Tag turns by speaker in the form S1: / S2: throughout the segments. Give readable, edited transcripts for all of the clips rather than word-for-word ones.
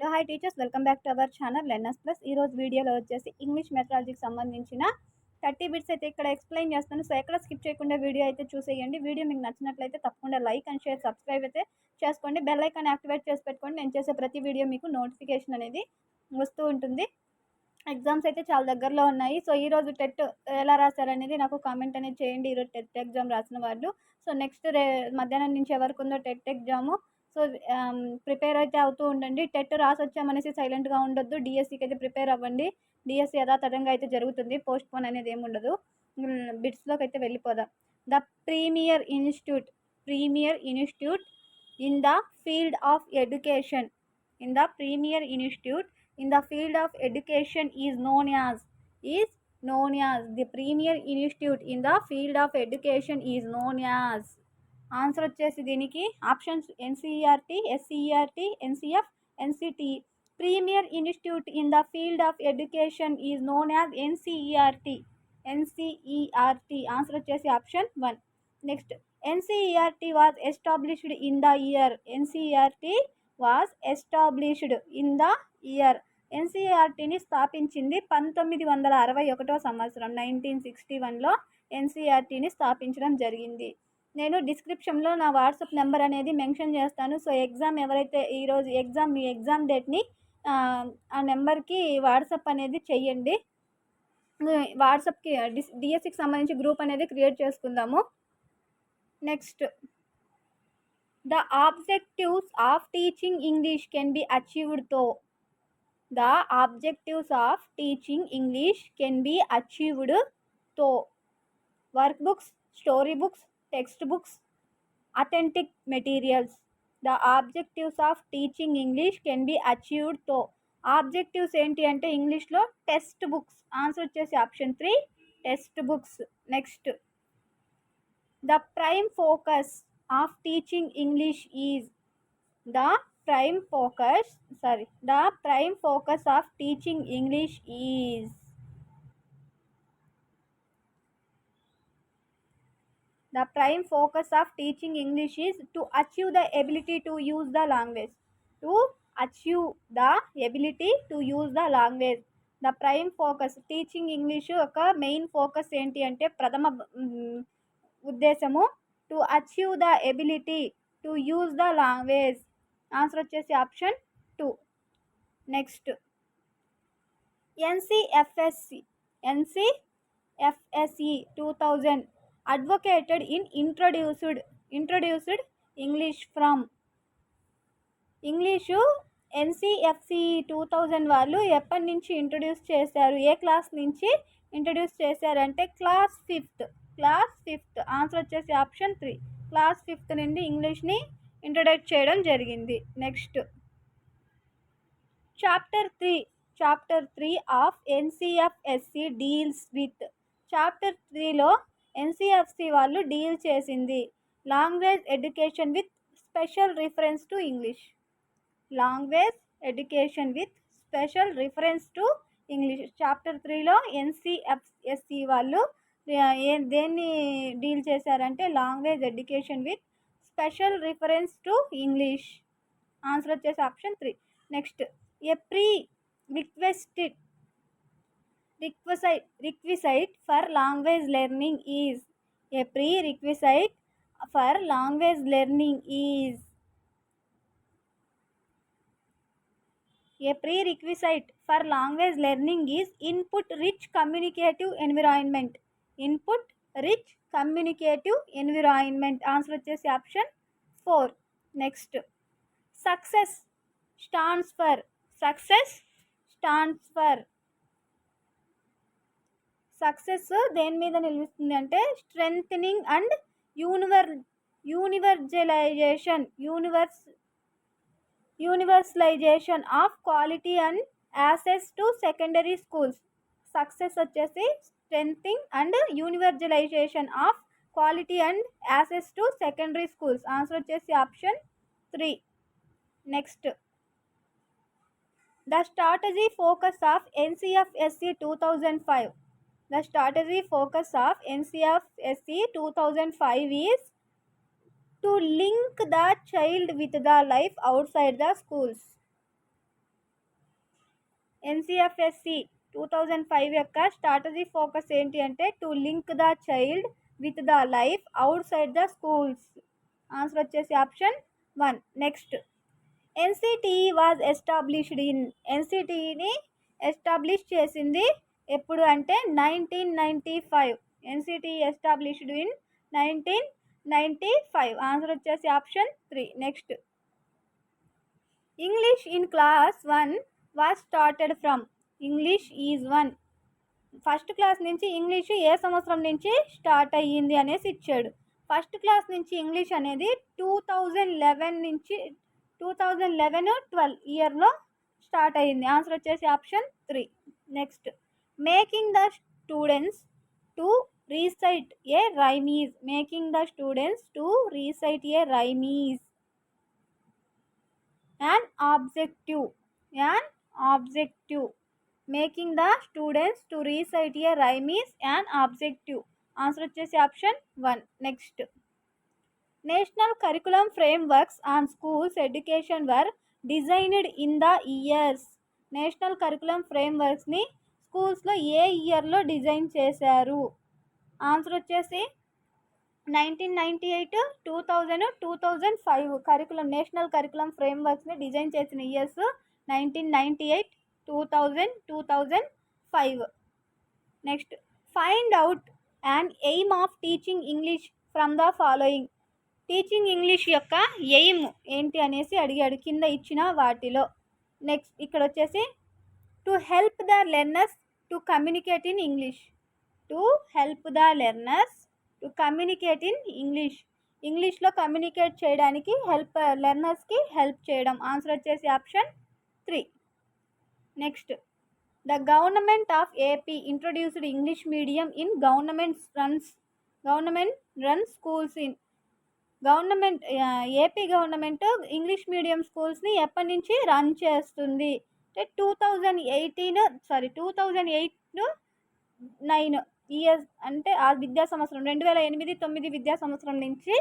S1: Hello hi teachers, welcome back to our channel learners plus. ఈరోజు వీడియోలో వచ్చేసి English మెథడాలజీకి సంబంధించిన 30 బిట్స్ అయితే ఇక్కడ ఎక్స్ప్లెయిన్ చేస్తాను. సో ఎక్కడ స్కిప్ చేయకుండా వీడియో అయితే చూసేయండి. వీడియో మీకు నచ్చినట్లయితే తప్పకుండా లైక్ అండ్ షేర్, సబ్స్క్రైబ్ అయితే చేసుకోండి. బెల్ ఐకాన్ యాక్టివేట్ చేసి పెట్టుకోండి. నేను చేసే ప్రతి వీడియో మీకు నోటిఫికేషన్ అనేది వస్తూ ఉంటుంది. ఎగ్జామ్స్ అయితే చాలా దగ్గరలో ఉన్నాయి. సో ఈరోజు టెట్ ఎలా రాశారనేది నాకు కామెంట్ అనేది చేయండి. ఈరోజు టెట్ ఎగ్జామ్ రాసిన వాళ్ళు. సో నెక్స్ట్ మధ్యాహ్నం నుంచి ఎవరికి ఉందో టెట్ ఎగ్జాము. సో ప్రిపేర్ అయితే అవుతూ ఉండండి. టెట్ రాసి వచ్చామనేసి సైలెంట్గా ఉండొద్దు. డిఎస్సికి అయితే ప్రిపేర్ అవ్వండి. డిఎస్సి యథాతథంగా అయితే జరుగుతుంది. పోస్ట్ పోన్ అనేది ఏమి ఉండదు. బిట్స్లోకి అయితే వెళ్ళిపోదాం. The premier institute in the field of education in the field of education is known as the premier institute in the field of education is known as. Answer వచ్చేసి దీనికి options NCERT, SCERT, NCF, NCT. Premier institute in the field of education is known as NCERT. Answer వచ్చేసి option 1. Next, NCERT was established in the year. ఎన్సీఈఆర్టీని స్థాపించింది 1961 సంవత్సరం. 1961లో ఎన్సీఈఆర్టీని స్థాపించడం జరిగింది. నేను డిస్క్రిప్షన్లో నా వాట్సాప్ నెంబర్ అనేది మెన్షన్ చేస్తాను. సో ఎగ్జామ్ ఎవరైతే ఈరోజు మీ ఎగ్జామ్ డేట్ని ఆ నెంబర్కి వాట్సాప్ అనేది చెయ్యండి. వాట్సాప్కి డిఎస్సికి సంబంధించి గ్రూప్ అనేది క్రియేట్ చేసుకుందాము. Next, the objectives of teaching English can be achieved through work books, story books, text books, authentic materials. The objectives of teaching English can be achieved through. Objectives ఏంటి అంటే ఇంగ్లీష్లో టెక్స్ట్ బుక్స్. ఆన్సర్ వచ్చేసి option 3, text books. Next, the prime focus of teaching English is. The prime focus of teaching English is. The prime focus of teaching English is to achieve the ability to use the language. The prime focus teaching English ఒక main focus ఏంటి అంటే ప్రథమ ఉద్దేశము to achieve the ability to use the language. Answer వచ్చేసి option 2. Next, NCFSC 2000 advocated in introduced English from. English NCFC 2000 వాళ్ళు ఎప్పటి నుంచి introduce చేశారు, ఏ క్లాస్ నుంచి ఇంట్రడ్యూస్ చేశారంటే క్లాస్ 5th. ఆన్సర్ వచ్చేసి ఆప్షన్ 3. క్లాస్ 5th నుండి ఇంగ్లీష్ని ఇంట్రొడ్యూస్ చేయడం జరిగింది. Next, chapter 3 of NCFSC deals with. Chapter 3లో ఎన్సిఎఫ్సి వాళ్ళు డీల్ చేసింది language education with special reference to English. Chapter 3లో ఎన్సిఎఫ్ఎస్సి వాళ్ళు దేన్ని డీల్ చేశారంటే language education with special reference to English. Answer వచ్చేసి option 3. Next, a requisite for language learning is. Input rich communicative environment. Answer వచ్చేసి option 4. Next, success stands for. Success దేని మీద నిలుస్తుంది అంటే strengthening and universalization of quality and access to secondary schools. Success వచ్చేసి strengthening and universalization of quality and access to secondary schools. Answer వచ్చేసి option 3. Next, the strategy focus of NCFSC 2005. The strategy focus of NCFSE 2005 is to link the child with the life outside the schools. NCFSC 2005 యొక్క strategy focus ఏంటి అంటే to link the child with the life outside the schools. Answer వచ్చేసి option 1. Next, NCTE was established in. ఎన్సిటిఈని establish చేసింది ఎప్పుడు అంటే 1995. NCTE established in 1995. Answer వచ్చేసి option 3. Next, English in class 1 was started from. English is 1. First class నుంచి English ఏ సంవత్సరం నుంచి స్టార్ట్ అయ్యింది అనేసి ఇచ్చాడు. ఫస్ట్ క్లాస్ నుంచి ఇంగ్లీష్ అనేది 2011 నుంచి 2011-12 ఇయర్లో స్టార్ట్ అయ్యింది. ఆన్సర్ వచ్చేసి option 3. Next, making the students to recite A rhyme is. Making the students to recite A rhyme is an objective. An objective. Making the students to recite a rhyme is an objective. Answer వచ్చేసి option 1. Next, national curriculum frameworks on schools education were designed in the years. National curriculum ఫ్రేమ్వర్క్స్ని స్కూల్స్లో ఏ ఇయర్లో design చేశారు? Answer వచ్చేసి 1998, 2000, 2005. Curriculum national curriculum ఫ్రేమ్వర్క్స్ని design చేసిన years 1998, 2000, 2005. Next, find out and aim of teaching English from the following. Teaching English యొక్క aim ఏంటి అనేసి అడిగాడు కింద ఇచ్చిన వాటిలో. నెక్స్ట్, ఇక్కడ వచ్చేసి to help the learners to communicate in English. To help the learners to communicate in English. ఇంగ్లీష్లో కమ్యూనికేట్ చేయడానికి లెర్నర్స్కి హెల్ప్ చేయడం. ఆన్సర్ వచ్చేసి option 3. Next, the government of AP introduced English medium in government run schools in. AP government English medium స్కూల్స్ని ఎప్పటి నుంచి run చేస్తుంది అంటే 2008-9 years అంటే ఆ విద్యా సంవత్సరం 2008-9 విద్యా సంవత్సరం నుంచి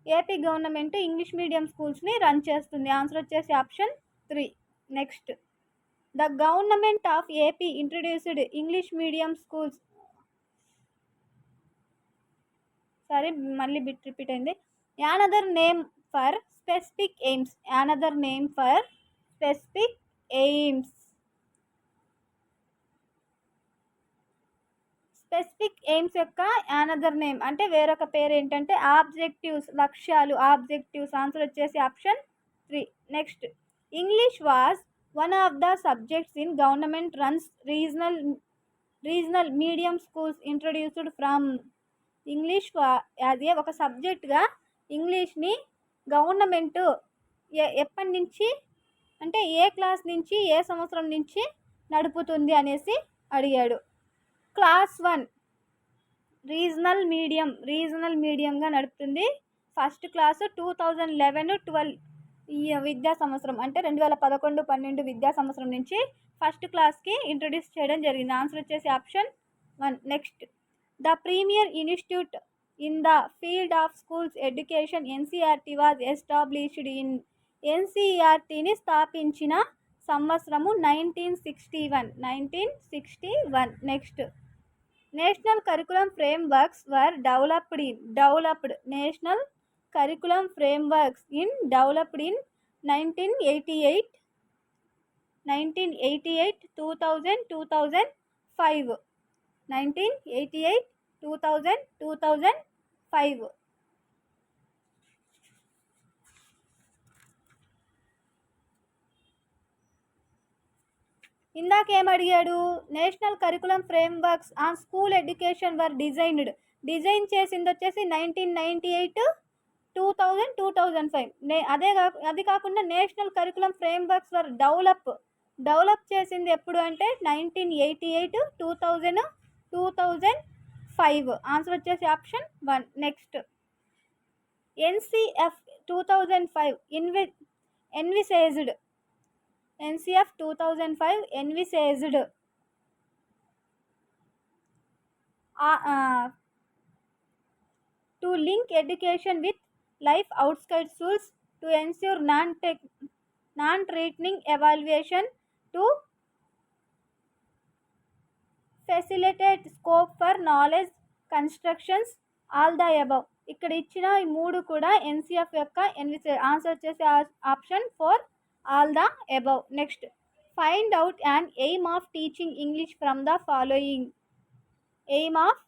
S1: ఏపీ గవర్నమెంట్ ఇంగ్లీష్ మీడియం స్కూల్స్ని రన్ చేస్తుంది. ఆన్సర్ వచ్చేసి option 3. Next, the government of AP introduced English medium schools. మళ్ళీ బిట్ రిపీట్ అయింది. Another name for specific aims. Another name for specific aims. Specific aims యొక్క యానదర్ నేమ్ అంటే వేరొక పేరు ఏంటంటే ఆబ్జెక్టివ్స్. లక్ష్యాలు, ఆబ్జెక్టివ్స్. ఆన్సర్ వచ్చేసి option 3. Next, English was one of the subjects in government runs regional medium schools introduced from. English అది ఒక సబ్జెక్ట్గా ఇంగ్లీష్ని government ఎప్పటి నుంచి అంటే ఏ క్లాస్ నుంచి ఏ సంవత్సరం నుంచి నడుపుతుంది అనేసి అడిగాడు. క్లాస్ 1 రీజనల్ మీడియంగా నడుపుతుంది. ఫస్ట్ క్లాసు 2011-12 ఈ విద్యా సంవత్సరం అంటే 2011-12 విద్యా సంవత్సరం నుంచి ఫస్ట్ క్లాస్కి ఇంట్రొడ్యూస్ చేయడం జరిగింది. ఆన్సర్ వచ్చేసి option 1. Next, the premier institute in the field of schools education NCRT was established in. ఎన్సీఆర్టీని స్థాపించిన సంవత్సరము 1961. Next, national curriculum frameworks were developed. National curriculum frameworks developed in 1988, 2000, 2005. 1988, 2000, 2005. ఇందాకేమడిగాడు? National curriculum frameworks on school education were design చేసింది వచ్చేసి 1998, 2000, 2005. అది కాకుండా national curriculum frameworks were develop చేసింది ఎప్పుడు అంటే 1988, 2000, 2005. ఆన్సర్ వచ్చేసి option 1. Next, NCF 2005 envisaged to link education with life outside schools to ensure non-threatening evaluation to facilitate scope for knowledge constructions all the above. ఇక్కడ ఇచ్చిన ఈ మూడు కూడా ఎన్సిఎఫ్ యొక్క ఆన్సర్ వచ్చేసి option 4 all the above. Next find out and aim of teaching English from the following. Aim of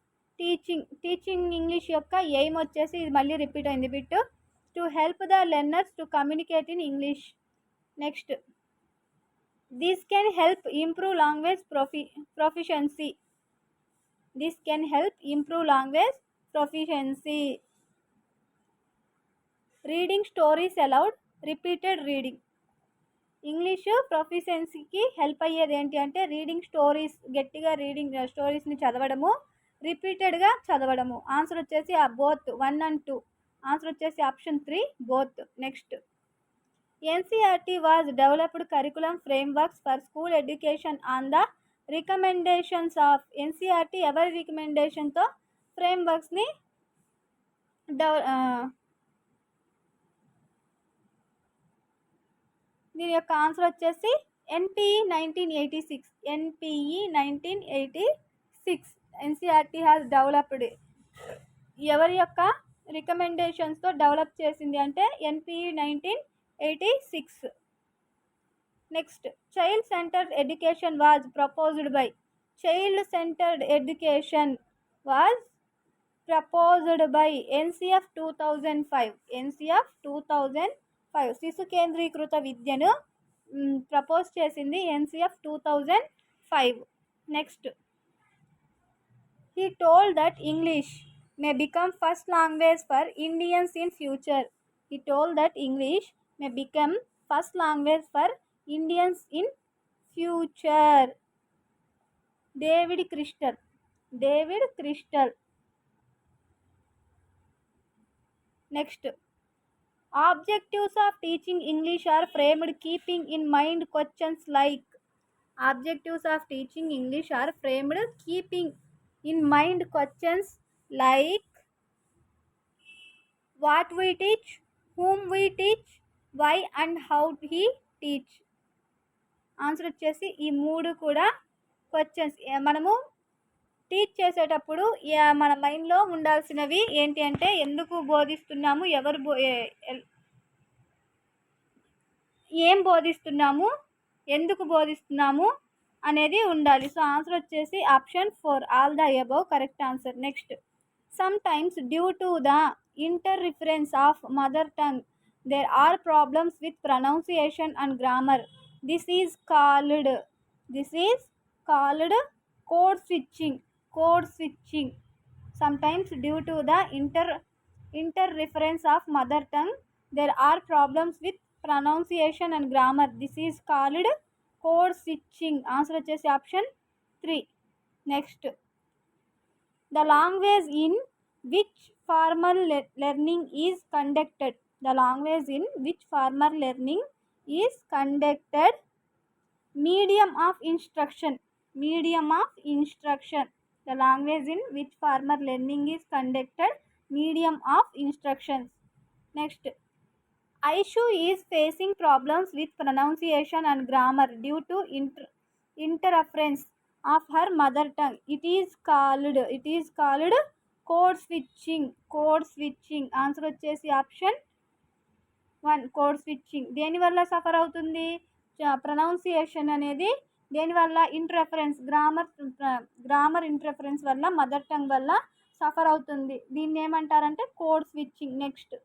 S1: teaching English యొక్క aim వచ్చేసి ఇది మళ్ళీ రిపీట్ అయింది bit. To help the learners to communicate in English. Next this can help improve language proficiency. This can help improve language proficiency. Reading stories aloud repeated reading. English ప్రొఫిషియన్సీకి help అయ్యేది ఏంటి అంటే reading stories, గట్టిగా reading స్టోరీస్ని చదవడము, రిపీటెడ్గా చదవడము. Answer వచ్చేసి బోత్ 1 and 2. ఆన్సర్ వచ్చేసి option 3 both. Next NCRT was developed curriculum frameworks for school education on the recommendations of. NCRT ఎవరి రికమెండేషన్తో ఫ్రేమ్వర్క్స్ని దీని యొక్క ఆన్సర్ వచ్చేసి NPE 1986. NPE 1986 NCRT has developed. ఎవరి యొక్క రికమెండేషన్స్తో డెవలప్ చేసింది అంటే NPE 1986. Next child centered education was proposed by. Child centered education was proposed by NCF 2005. NCF 2005 శిశు కేంద్రీకృత విద్యను ప్రపోజ్ చేసింది NCF 2005. Next he told that English may become first language for Indians in future. He told that English may become first language for Indians in future. David Crystal. David Crystal. Next objectives of teaching English are framed keeping in mind questions like. Objectives of teaching English are framed keeping in mind questions like what we teach, whom we teach, why and how he teach. Answer వచ్చేసి ఈ మూడు కూడా questions మనము teach చేసేటప్పుడు మన మైండ్లో ఉండాల్సినవి ఏంటి అంటే ఎందుకు బోధిస్తున్నాము, ఏం బోధిస్తున్నాము, ఎందుకు బోధిస్తున్నాము అనేది ఉండాలి. సో ఆన్సర్ వచ్చేసి option 4 all the above correct answer. Next sometimes due to the interference of mother tongue there are problems with pronunciation and grammar. This is called code switching. Code switching. Sometimes due to the interference of mother tongue there are problems with pronunciation and grammar. This is called code switching. Answer వచ్చేసి option 3. Next the language in which formal learning is conducted. The language in which formal learning is conducted. Medium of instruction. Medium of instruction. The language in which formal learning is conducted. Medium of instructions. Next Aishu is facing problems with pronunciation and grammar due to interference of her mother tongue. It is called code switching. Code switching. Answer వచ్చేసి option 1 code switching. దేనివల్ల suffer అవుతుంది? Pronunciation అనేది దేనివల్ల? Interference, grammar interference వల్ల, mother tongue వల్ల suffer అవుతుంది. దీన్ని ఏమంటారంటే code switching. Next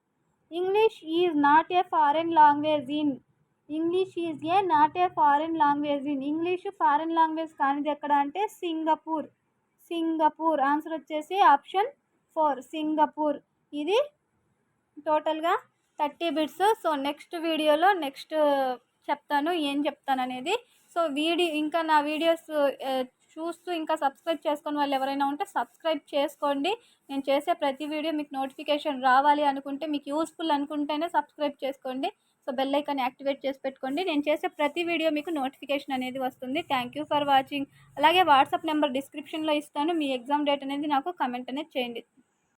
S1: English is not a foreign language in. English is not a foreign language in. English foreign language కానిది ఎక్కడ అంటే సింగపూర్. సింగపూర్. ఆన్సర్ వచ్చేసి ఆప్షన్ 4 సింగపూర్. ఇది టోటల్గా 30 బిట్స్. సో నెక్స్ట్ వీడియోలో చెప్తాను ఏం చెప్తాను అనేది. సో ఇంకా నా వీడియోస్ చూస్తూ ఇంకా సబ్స్క్రైబ్ చేసుకుని వాళ్ళు ఎవరైనా ఉంటే సబ్స్క్రైబ్ చేసుకోండి. నేను చేసే ప్రతి వీడియో మీకు నోటిఫికేషన్ రావాలి అనుకుంటే, మీకు యూస్ఫుల్ అనుకుంటేనే సబ్స్క్రైబ్ చేసుకోండి. సో బెల్ ఐకాన్ యాక్టివేట్ చేసి పెట్టుకోండి. నేను చేసే ప్రతి వీడియో మీకు నోటిఫికేషన్ అనేది వస్తుంది. Thank you for watching. అలాగే వాట్సాప్ నెంబర్ డిస్క్రిప్షన్లో ఇస్తాను. మీ ఎగ్జామ్ డేట్ అనేది నాకు కమెంట్ అనేది చేయండి.